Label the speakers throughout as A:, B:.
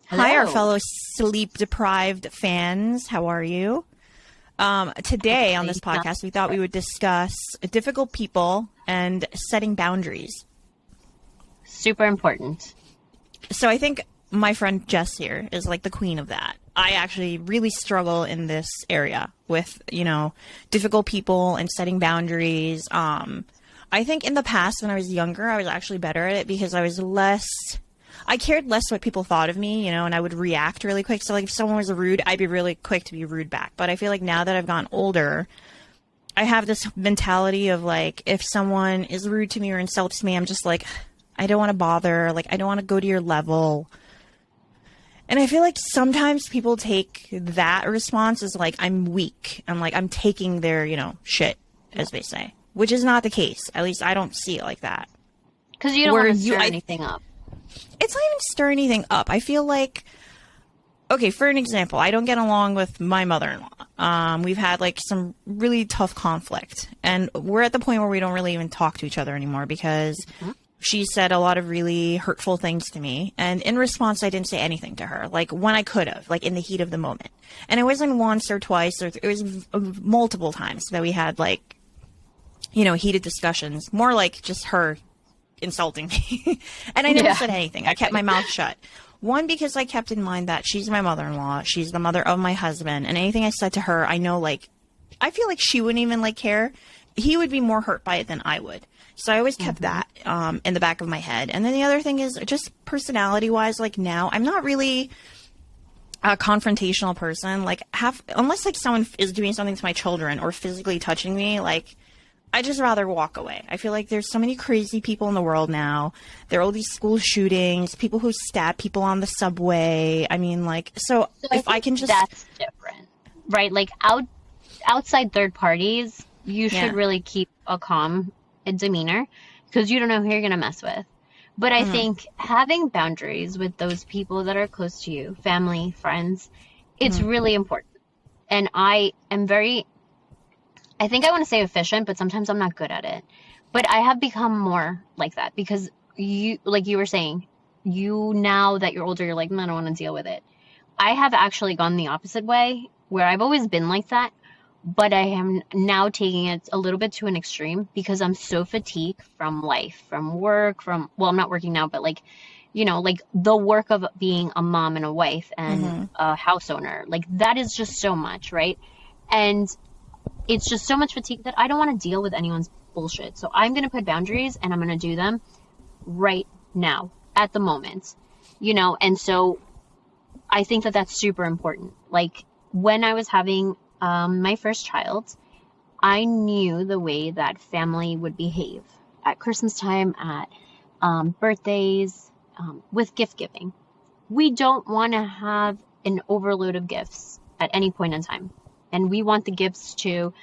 A: Hi, our
B: Hello.
A: fellow sleep-deprived fans. How are you? Today on
B: Hopefully
A: this
B: not.
A: podcast, we thought we would discuss difficult people and setting boundaries.
B: Super important.
A: So I think my friend Jess here is like the queen of that. I actually really struggle in this area with, difficult people and setting boundaries. I think in the past when I was younger, I was actually better at it because I cared less what people thought of me, and I would react really quick. So like if someone was rude, I'd be really quick to be rude back. But I feel like now that I've gotten older, I have this mentality of like, if someone is rude to me or insults me, I'm just like, I don't want to bother. Like, I don't want to go to your level. And I feel like sometimes people take that response as like, I'm weak. I'm like, I'm taking their, shit, as they say, which is not the case. At least I don't see it like that.
B: Because you don't
A: Where
B: want to stir anything up.
A: It's not even stir anything up. I feel like, okay, for an example, I don't get along with my mother-in-law. We've had like some really tough conflict, and we're at the point where we don't really even talk to each other anymore because she said a lot of really hurtful things to me. And in response, I didn't say anything to her, like when I could have, like in the heat of the moment. And it wasn't once or twice, or it was multiple times that we had like, heated discussions, more like just her insulting me. And I never said anything. I kept my mouth shut. One, because I kept in mind that she's my mother-in-law. She's the mother of my husband. And anything I said to her, I know, like, I feel like she wouldn't even, like, care. He would be more hurt by it than I would. So I always kept that in the back of my head. And then the other thing is just personality-wise, like, now, I'm not really a confrontational person. Like, unless, like, someone is doing something to my children or physically touching me, like, I just rather walk away. I feel like there's so many crazy people in the world now. There are all these school shootings, people who stab people on the subway. I mean, like, so if I can just...
B: That's different, right? Like, outside third parties, you should really keep a calm demeanor because you don't know who you're going to mess with. But I think having boundaries with those people that are close to you, family, friends, it's really important. And I think I want to say efficient, but sometimes I'm not good at it. But I have become more like that because like you were saying, now that you're older, you're like, I don't want to deal with it. I have actually gone the opposite way where I've always been like that, but I am now taking it a little bit to an extreme because I'm so fatigued from life, from work, well, I'm not working now, but like, like the work of being a mom and a wife and a house owner, like that is just so much, right? And it's just so much fatigue that I don't want to deal with anyone's bullshit. So I'm going to put boundaries and I'm going to do them right now at the moment, and so I think that that's super important. Like when I was having my first child, I knew the way that family would behave at Christmas time, at birthdays, with gift giving. We don't want to have an overload of gifts at any point in time. And we want the gifts to,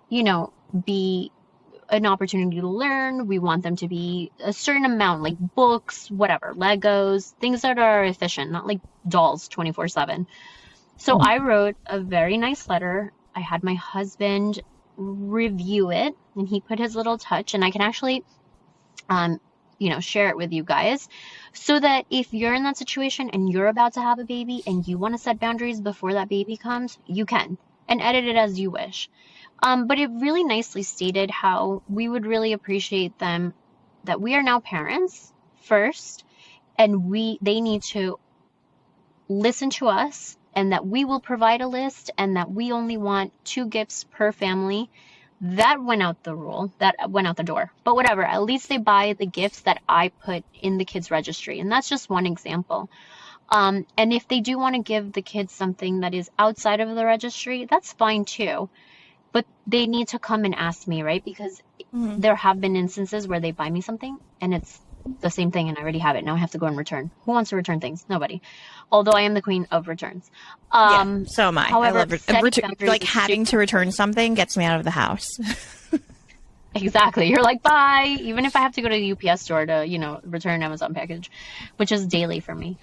B: be an opportunity to learn. We want them to be a certain amount, like books, whatever, Legos, things that are efficient, not like dolls 24/7. So I wrote a very nice letter. I had my husband review it and he put his little touch, and I can actually, share it with you guys so that if you're in that situation and you're about to have a baby and you want to set boundaries before that baby comes, you can. And edit it as you wish. But it really nicely stated how we would really appreciate them, that we are now parents first, and they need to listen to us, and that we will provide a list, and that we only want 2 gifts per family. That went out the door. But whatever, at least they buy the gifts that I put in the kids' registry. And that's just one example. And if they do want to give the kids something that is outside of the registry, that's fine too. But they need to come and ask me, right? Because there have been instances where they buy me something and it's the same thing and I already have it. Now I have to go and return. Who wants to return things? Nobody. Although I am the queen of returns.
A: So am I.
B: However,
A: I love like having to return something gets me out of the house.
B: Exactly. You're like, bye. Even if I have to go to the UPS store to, return an Amazon package, which is daily for me.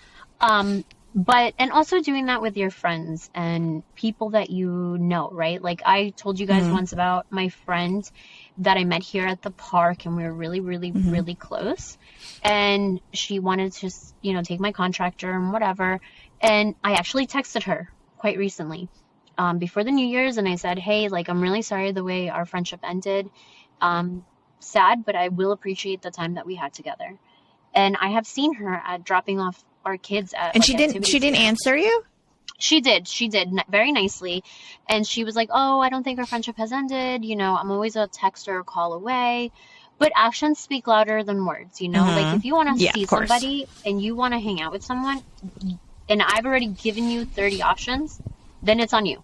B: But, and also doing that with your friends and people that you know, right? Like I told you guys
A: Mm-hmm.
B: once about my friend that I met here at the park, and we were really, really,
A: Mm-hmm.
B: really close. And she wanted to, take my contractor and whatever. And I actually texted her quite recently, before the New Year's, and I said, hey, like, I'm really sorry the way our friendship ended. Um, Sad, but I will appreciate the time that we had together. And I have seen her at dropping off our kids at
A: And
B: like
A: she
B: activities
A: didn't
B: here.
A: answer you?
B: She did very nicely. And she was like, oh, I don't think our friendship has ended. I'm always a text or a call away. But actions speak louder than words, Like
A: Mm-hmm.
B: if you want to
A: Yeah,
B: see
A: of course.
B: somebody and you want to hang out with someone, and I've already given you 30 options, then it's on you.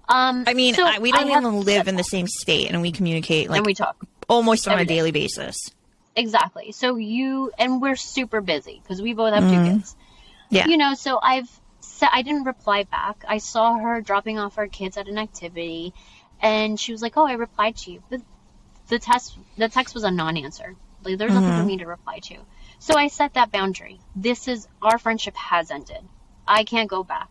A: I mean,
B: So
A: we
B: I
A: don't
B: have
A: even
B: said
A: live in the
B: that,
A: same state, and we communicate
B: and
A: like
B: we talk
A: almost on a
B: every day.
A: daily basis.
B: Exactly. So and we're super busy because we both have two
A: Mm-hmm.
B: kids.
A: Yeah.
B: So I didn't reply back. I saw her dropping off our kids at an activity, and she was like, "Oh, I replied to you." But the text was a non-answer. Like there's nothing for
A: Mm-hmm.
B: me to reply to. So I set that boundary. This is our friendship has ended. I can't go back.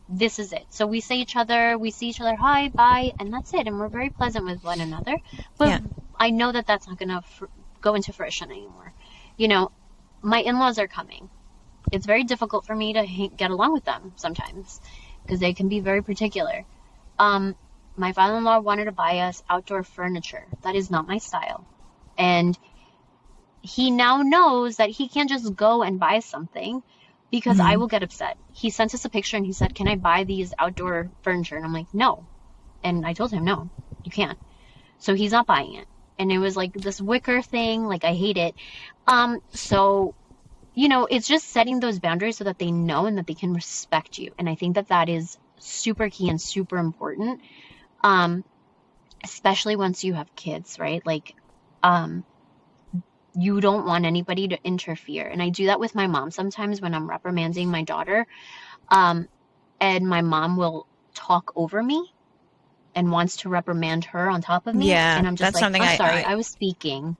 B: This is it. So we see each other, hi, bye, and that's it. And we're very pleasant with one another. But
A: Yeah.
B: I know that that's not gonna go into fruition anymore. You know, my in-laws are coming. It's very difficult for me to get along with them sometimes because they can be very particular. Um, my father-in-law wanted to buy us outdoor furniture. That is not my style. And he now knows that he can't just go and buy something because I
A: Mm-hmm.
B: will get upset. He sent us a picture and he said, can I buy these outdoor furniture? And I'm like, no. And I told him, no, you can't. So he's not buying it. And it was like this wicker thing. Like, I hate it. So it's just setting those boundaries so that they know and that they can respect you. And I think that that is super key and super important, um, especially once you have kids, right? Like, um, you don't want anybody to interfere. And I do that with my mom sometimes when I'm reprimanding my daughter, um, and my mom will talk over me and wants to reprimand her on top of me.
A: Yeah,
B: And I'm just
A: that's
B: like,
A: something
B: I'm sorry, I was speaking.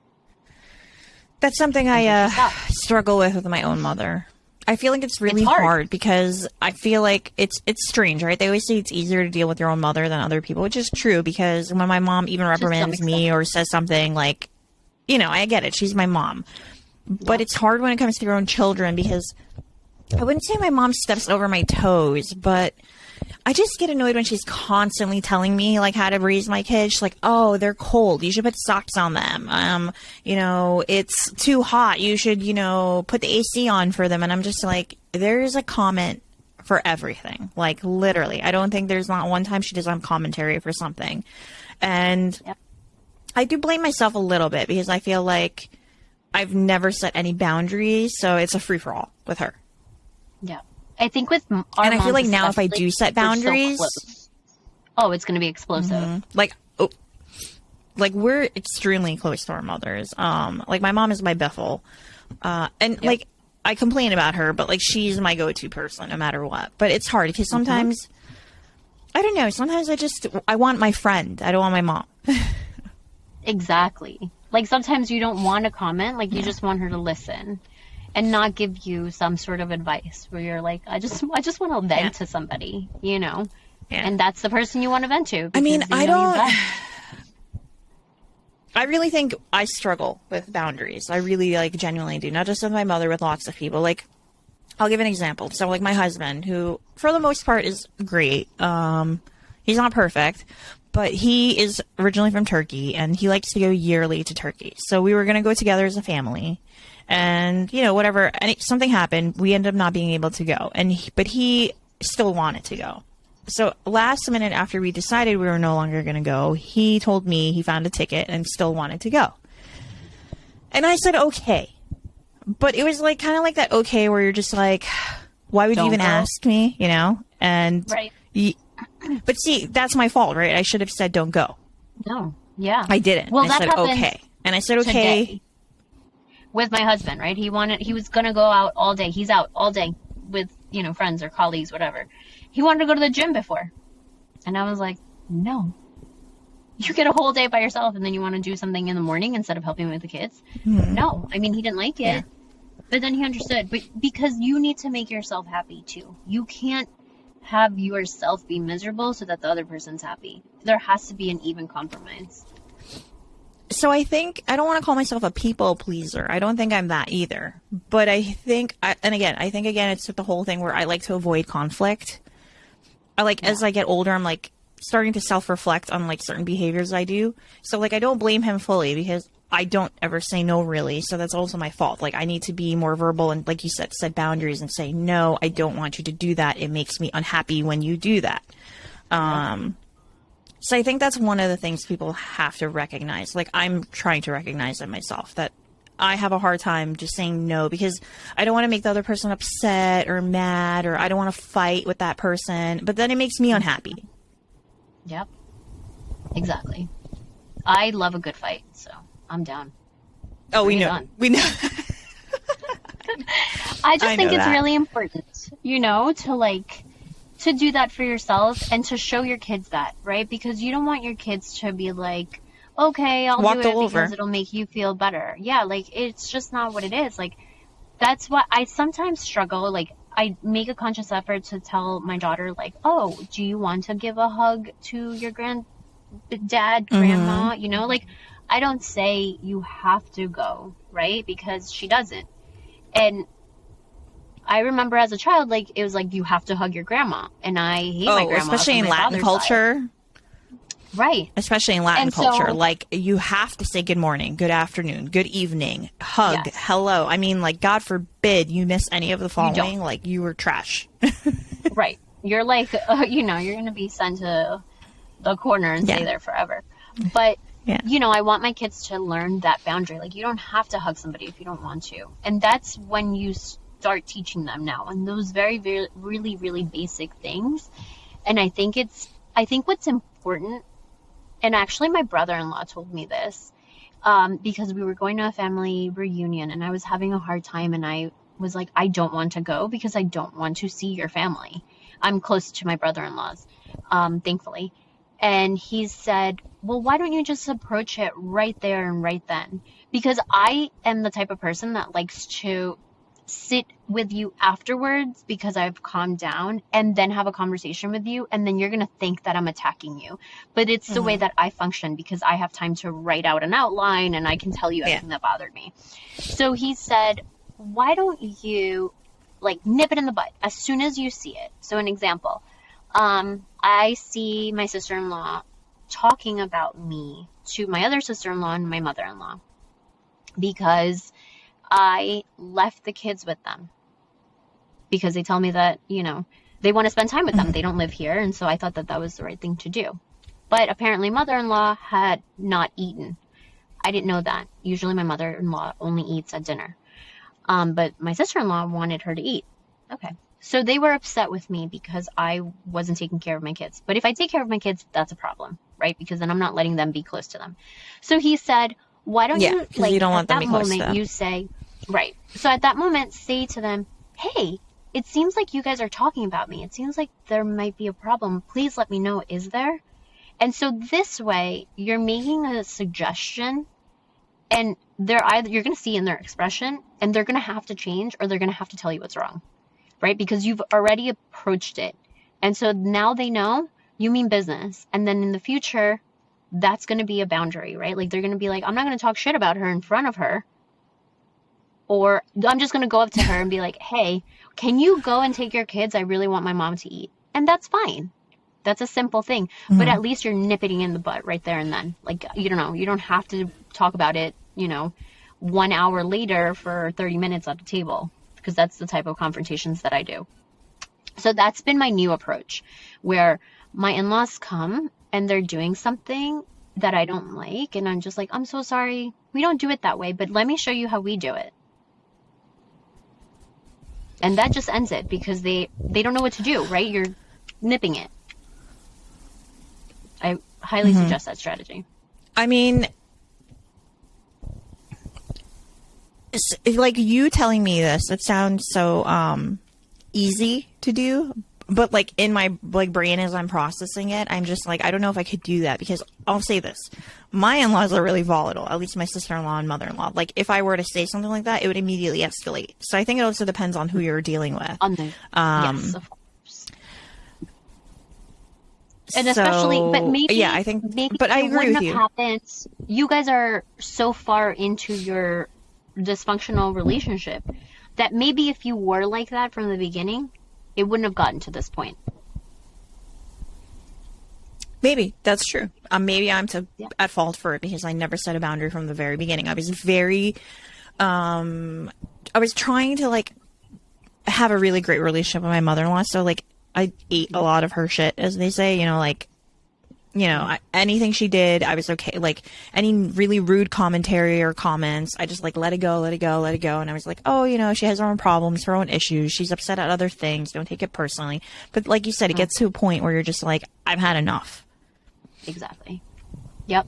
A: that's something
B: And so
A: I
B: she stopped.
A: struggle with my own mother. I feel like it's
B: It's
A: really
B: hard
A: hard because I feel like it's strange, right? They always say it's easier to deal with your own mother than other people, which is true because when my mom even
B: to some
A: reprimands
B: extent.
A: me or says something like, I get it, she's my mom. But
B: Yeah.
A: it's hard when it comes to your own children because I wouldn't say my mom steps over my toes, but I just get annoyed when she's constantly telling me like how to raise my kids. She's like, "Oh, they're cold. You should put socks on them. It's too hot. You should, put the AC on for them." And I'm just like, there's a comment for everything. Like literally, I don't think there's not one time she does on commentary for something. And
B: Yep.
A: I do blame myself a little bit because I feel like I've never set any boundaries, so it's a free for all with her.
B: Yeah. I think with our
A: And I feel
B: moms
A: like now if I
B: especially,
A: do set
B: we're so
A: boundaries,
B: close. Oh, it's going to be explosive.
A: like we're extremely close to our mothers. Like my mom is my Bethel, and
B: Yep.
A: like I complain about her, but like she's my go-to person no matter what. But it's hard because
B: Hmm.
A: sometimes I don't know. Sometimes I want my friend. I don't want my mom.
B: Exactly. Like sometimes you don't want to comment, like you just want her to listen and not give you some sort of advice where you're like, I just want to vent
A: Yeah.
B: to somebody,
A: Yeah.
B: and that's the person you want to vent to
A: I mean,
B: because
A: I
B: you know you're
A: don't.
B: best.
A: I really think I struggle with boundaries. I really like genuinely do. Not just with my mother, with lots of people. Like, I'll give an example. So, like my husband, who for the most part is great. He's not perfect, but he is originally from Turkey, and he likes to go yearly to Turkey. So we were gonna go together as a family, and whatever. And something happened. We ended up not being able to go, but he still wanted to go. So last minute after we decided we were no longer going to go, he told me he found a ticket and still wanted to go. And I said, okay. But it was like kind of like that okay where you're just like, why would you
B: Don't
A: even
B: go.
A: ask me, And
B: Right.
A: but see, that's my fault, right? I should have said don't go.
B: No. Yeah.
A: I didn't.
B: Well,
A: I
B: that
A: said
B: happened
A: okay. And I said okay.
B: today with my husband, right? He was gonna go out all day. He's out all day with, friends or colleagues, whatever. He wanted to go to the gym before. And I was like, no. You get a whole day by yourself and then you want to do something in the morning instead of helping with the kids? No. I mean, he didn't like it.
A: Yeah.
B: But then he understood, but because you need to make yourself happy too. You can't have yourself be miserable so that the other person's happy. There has to be an even compromise.
A: So I think I don't want to call myself a people pleaser. I don't think I'm that either. But I think, I think again, it's the whole thing where I like to avoid conflict. As I get older, I'm like starting to self-reflect on like certain behaviors I do. So like, I don't blame him fully because I don't ever say no really. So that's also my fault. Like I need to be more verbal and like you said, set boundaries and say, no, I don't want you to do that. It makes me unhappy when you do that. So I think that's one of the things people have to recognize. Like I'm trying to recognize it myself that I have a hard time just saying no because I don't want to make the other person upset or mad or I don't want to fight with that person. But then it makes me unhappy.
B: Yep. Exactly. I love a good fight, so I'm down.
A: Oh, we know. We know.
B: I just think it's really important, to do that for yourself and to show your kids that, right? Because you don't want your kids to be like, okay, I'll do it because it'll make you feel better. Yeah, like, it's just not what it is. Like, that's what I sometimes struggle. Like, I make a conscious effort to tell my daughter, like, oh, do you want to give a hug to your granddad, grandma? Like, I don't say you have to go, right? Because she doesn't. And I remember as a child, like, it was like, you have to hug your grandma. And I hate my grandma.
A: Especially in Latin culture.
B: Side. Right.
A: Especially in Latin culture. Like, you have to say good morning, good afternoon, good evening, hug, hello. I mean, like, God forbid you miss any of the following. Like, you were trash.
B: Right. You're like, you're going to be sent to the corner and stay there forever. But, I want my kids to learn that boundary. Like, you don't have to hug somebody if you don't want to. And that's when you start teaching them now. And those very, very, really, really basic things. And I think what's important, and actually my brother-in-law told me this, because we were going to a family reunion and I was having a hard time and I was like, I don't want to go because I don't want to see your family. I'm close to my brother-in-laws, thankfully. And he said, well, why don't you just approach it right there and right then? Because I am the type of person that likes to sit with you afterwards because I've calmed down and then have a conversation with you. And then you're going to think that I'm attacking you. But it's the way that I function because I have time to write out an outline and I can tell you everything that bothered me. So he said, why don't you like nip it in the bud as soon as you see it? So an example, I see my sister-in-law talking about me to my other sister-in-law and my mother-in-law because I left the kids with them because they tell me that, they want to spend time with them. They don't live here. And so I thought that was the right thing to do. But apparently mother-in-law had not eaten. I didn't know that. Usually my mother-in-law only eats at dinner. But my sister-in-law wanted her to eat. Okay. So they were upset with me because I wasn't taking care of my kids. But if I take care of my kids, that's a problem, right? Because then I'm not letting them be close to them. So he said, why don't you, like,
A: you don't want
B: at
A: them
B: that
A: to be close to
B: moment,
A: them.
B: you say, right. So at that moment, say to them, hey, it seems like you guys are talking about me. It seems like there might be a problem. Please let me know. Is there? And so this way, you're making a suggestion and you're going to see in their expression and they're going to have to change or they're going to have to tell you what's wrong, right? Because you've already approached it. And so now they know you mean business. And then in the future, that's going to be a boundary, right? Like they're going to be like, I'm not going to talk shit about her in front of her. Or I'm just going to go up to her and be like, hey, can you go and take your kids? I really want my mom to eat. And that's fine. That's a simple thing. But at least you're nipping in the butt right there and then. Like, you don't have to talk about it, 1 hour later for 30 minutes at the table. Because that's the type of confrontations that I do. So that's been my new approach. Where my in-laws come and they're doing something that I don't like. And I'm just like, I'm so sorry. We don't do it that way. But let me show you how we do it. And that just ends it because they don't know what to do, right? You're nipping it. I highly suggest that strategy.
A: I mean, like you telling me this, it sounds so easy to do, but like in my like brain as I'm processing it, I'm just like, I don't know if I could do that, because I'll say this. My in-laws are really volatile, at least my sister-in-law and mother-in-law. Like if I were to say something like that, it would immediately escalate. So I think it also depends on who you're dealing with.
B: Yes, of course. And especially, but maybe,
A: yeah, I think,
B: maybe
A: but I
B: it
A: agree
B: wouldn't
A: with
B: have
A: you.
B: happened. You guys are so far into your dysfunctional relationship that maybe if you were like that from the beginning, it wouldn't have gotten to this point.
A: Maybe that's true. Maybe I'm
B: Yeah.
A: at fault for it because I never set a boundary from the very beginning. I was I was trying to like have a really great relationship with my mother-in-law. So like I ate a lot of her shit, as they say, like, anything she did, I was okay. Like any really rude commentary or comments, I just like let it go, let it go, let it go. And I was like, oh, she has her own problems, her own issues. She's upset at other things. Don't take it personally. But like you said, it gets to a point where you're just like, I've had enough.
B: Exactly. Yep.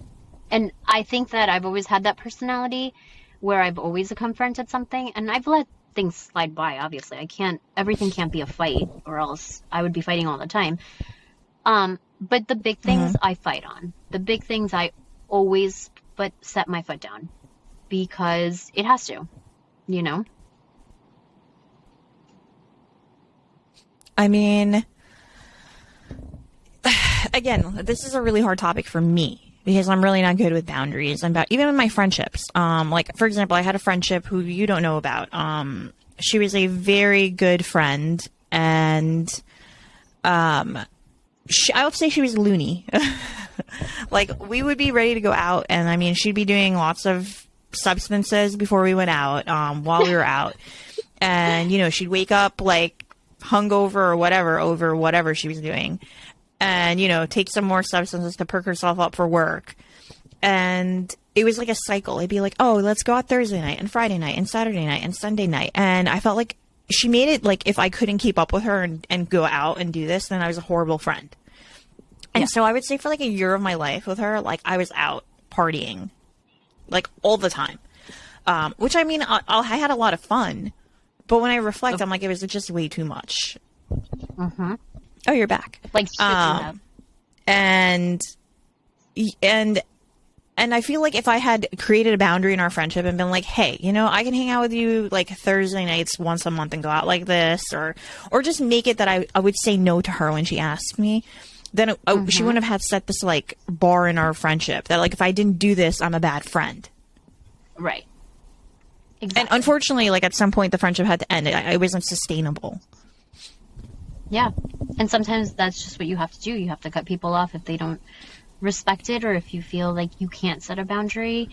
B: And I think that I've always had that personality where I've always confronted something, and I've let things slide by, obviously. Everything can't be a fight, or else I would be fighting all the time. But the big things I fight on. The big things I always set my foot down, because it has to,
A: I mean, again, this is a really hard topic for me because I'm really not good with boundaries, and even in my friendships. Like for example, I had a friendship who you don't know about. She was a very good friend, and I would say she was loony. Like we would be ready to go out, and I mean, she'd be doing lots of substances before we went out, while we were out, and she'd wake up like hungover or whatever over whatever she was doing, and take some more substances to perk herself up for work. And it was like a cycle. It'd be like, oh, let's go out Thursday night and Friday night and Saturday night and Sunday night. And I felt like she made it like if I couldn't keep up with her and go out and do this, then I was a horrible friend. And so I would say for like a year of my life with her, like I was out partying like all the time. Which I mean, I had a lot of fun, but when I reflect, I'm like, it was just way too much.
B: Mm-hmm.
A: Oh, you're back.
B: Like shit you have.
A: And I feel like if I had created a boundary in our friendship and been like, hey, I can hang out with you like Thursday nights once a month and go out like this, or just make it that I would say no to her when she asked me, then she wouldn't have had set this like bar in our friendship that like if I didn't do this, I'm a bad friend.
B: Right. Exactly.
A: And unfortunately, like at some point the friendship had to end. It wasn't sustainable.
B: Yeah. And sometimes that's just what you have to do. You have to cut people off if they don't respect it, or if you feel like you can't set a boundary,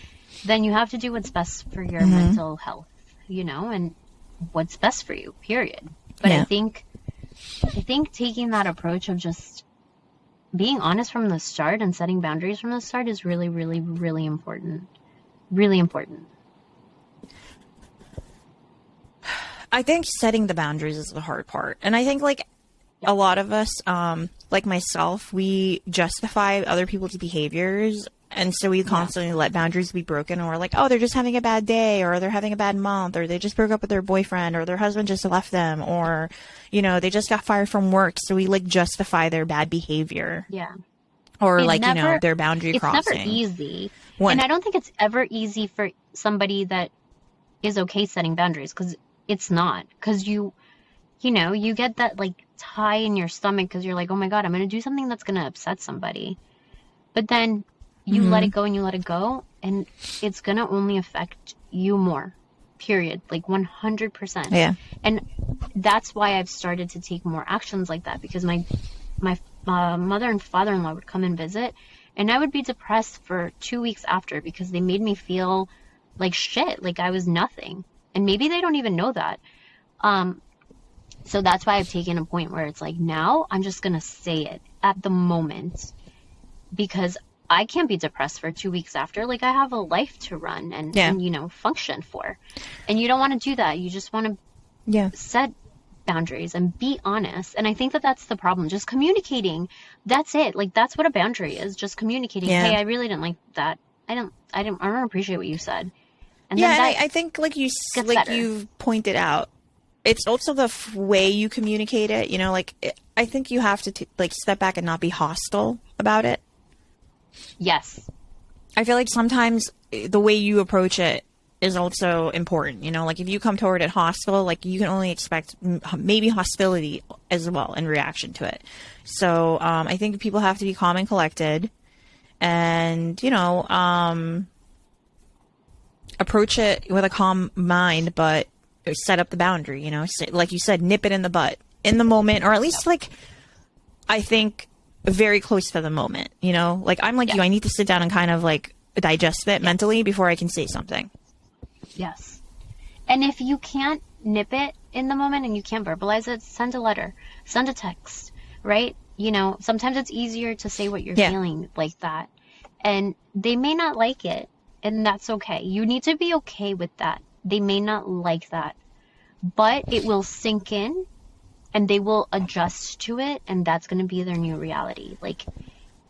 B: then you have to do what's best for your mental health, and what's best for you, period. But I think taking that approach of just being honest from the start and setting boundaries from the start is really, really, really important. Really important.
A: I think setting the boundaries is the hard part. And I think like a lot of us, like myself, we justify other people's behaviors. And so we constantly let boundaries be broken, and we're like, oh, they're just having a bad day, or they're having a bad month, or they just broke up with their boyfriend, or their husband just left them, or, they just got fired from work. So we like justify their bad behavior.
B: Yeah.
A: Or like, their boundary crossing.
B: It's never easy. And I don't think it's ever easy for somebody that is okay setting boundaries, because it's not. Because you get that like tie in your stomach because you're like, oh my God, I'm going to do something that's going to upset somebody. But then you let it go and you let it go, and it's going to only affect you more, period. Like 100%.
A: Yeah.
B: And that's why I've started to take more actions like that, because my mother and father-in-law would come and visit, and I would be depressed for 2 weeks after because they made me feel like shit, like I was nothing. And maybe they don't even know that. So that's why I've taken a point where it's like, now I'm just going to say it at the moment, because I can't be depressed for 2 weeks after. Like I have a life to run and function for. And you don't want to do that. You just want to set boundaries and be honest. And I think that that's the problem. Just communicating. That's it. Like that's what a boundary is. Just communicating.
A: Yeah.
B: Hey, I really didn't like that. I don't appreciate what you said. And
A: yeah,
B: then
A: and I think like you've pointed out, it's also the way you communicate it, like I think you have to like step back and not be hostile about it.
B: Yes.
A: I feel like sometimes the way you approach it is also important, like if you come toward it hostile, like you can only expect maybe hostility as well in reaction to it. So I think people have to be calm and collected and, approach it with a calm mind, but set up the boundary, like you said, nip it in the butt in the moment, or at least like, I think very close to the moment, like I'm like you, I need to sit down and kind of like digest it mentally before I can say something.
B: Yes. And if you can't nip it in the moment and you can't verbalize it, send a letter, send a text, right? Sometimes it's easier to say what you're feeling like that. And they may not like it, and that's okay. You need to be okay with that. They may not like that, but it will sink in and they will adjust to it, and that's going to be their new reality. Like,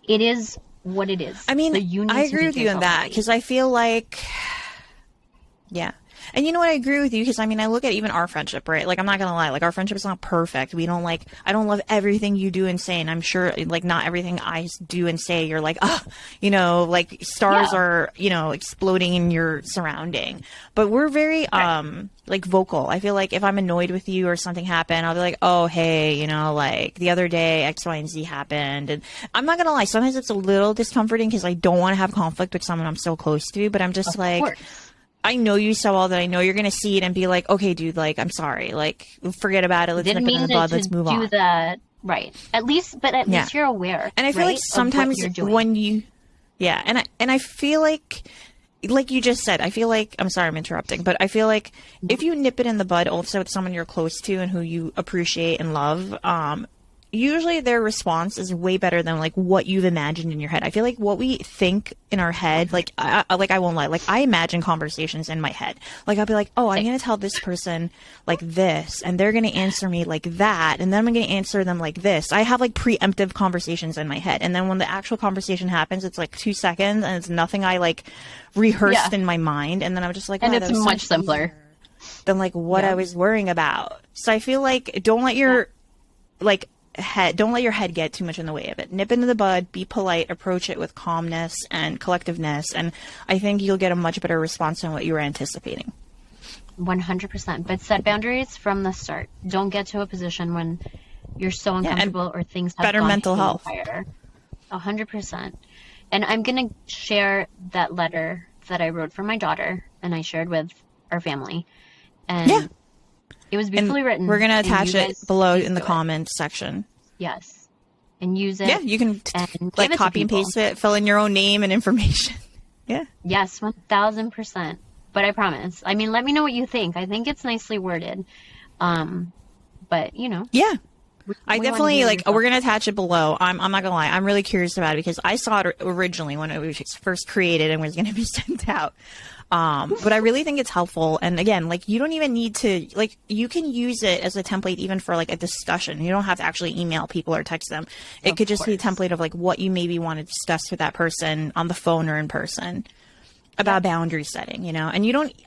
B: it is what it is.
A: I mean, I agree with you on that, because I feel like, yeah. And you know what? I agree with you, because I mean, I look at even our friendship, right? Like, I'm not going to lie. Like, our friendship is not perfect. We don't like, I don't love everything you do and say. And I'm sure, like, not everything I do and say, you're like, like stars are, exploding in your surrounding. But we're very, like, vocal. I feel like if I'm annoyed with you or something happened, I'll be like, oh, hey, like the other day X, Y, and Z happened. And I'm not going to lie. Sometimes it's a little discomforting because I don't want to have conflict with someone I'm so close to. But I'm just I know you so well that I know you're going to see it and be like, okay, dude, like, I'm sorry. Like, forget about it. Let's nip it in the bud. Let's move on.
B: Do that. Right. At least you're aware.
A: And I feel like sometimes when you, and I feel like you just said, I feel like, I'm sorry, I'm interrupting, but I feel like if you nip it in the bud also with someone you're close to and who you appreciate and love, usually their response is way better than like what you've imagined in your head. I feel like what we think in our head, like I won't lie, like I imagine conversations in my head. Like I'll be like, oh, I'm going to tell this person like this, and they're going to answer me like that, and then I'm going to answer them like this. I have like preemptive conversations in my head, and then when the actual conversation happens, it's like 2 seconds, and it's nothing I like rehearsed in my mind, and then I'm just like,
B: and it's much simpler
A: than like what I was worrying about. So I feel like don't let your head get too much in the way of it. Nip into the bud, be polite, approach it with calmness and collectiveness, and I think you'll get a much better response than what you were anticipating.
B: 100%. But set boundaries from the start. Don't get to a position when you're so uncomfortable or things have
A: better mental health.
B: 100%. And I'm going to share that letter that I wrote for my daughter and I shared with our family. And it was beautifully written.
A: We're going to attach it below in the comments section.
B: Yes. And use it.
A: Yeah, you can like copy and paste it, fill in your own name and information. Yeah.
B: Yes, 1000%. But I promise. I mean, let me know what you think. I think it's nicely worded. But,
A: Yeah. I definitely we're going to attach it below. I'm not going to lie. I'm really curious about it because I saw it originally when it was first created and was going to be sent out. But I really think it's helpful. And again, like you don't even need to, like you can use it as a template even for like a discussion. You don't have to actually email people or text them. It could just be a template of like what you maybe want to discuss with that person on the phone or in person about boundary setting, and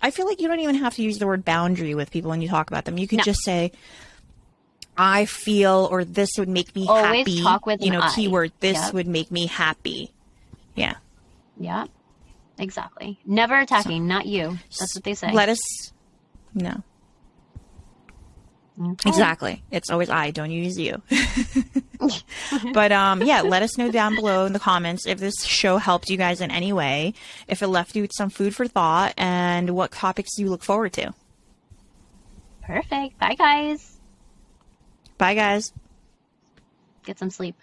A: I feel like you don't even have to use the word boundary with people when you talk about them. You could just say, I feel, or this would make me happy.
B: Talk with
A: keyword, this would make me happy. Yeah.
B: Yeah. Exactly. Never attacking, not you. That's what they say.
A: No.
B: Okay.
A: Exactly. It's always I, don't use you. But let us know down below in the comments if this show helped you guys in any way, if it left you with some food for thought, and what topics you look forward to.
B: Perfect. Bye, guys.
A: Bye, guys.
B: Get some sleep.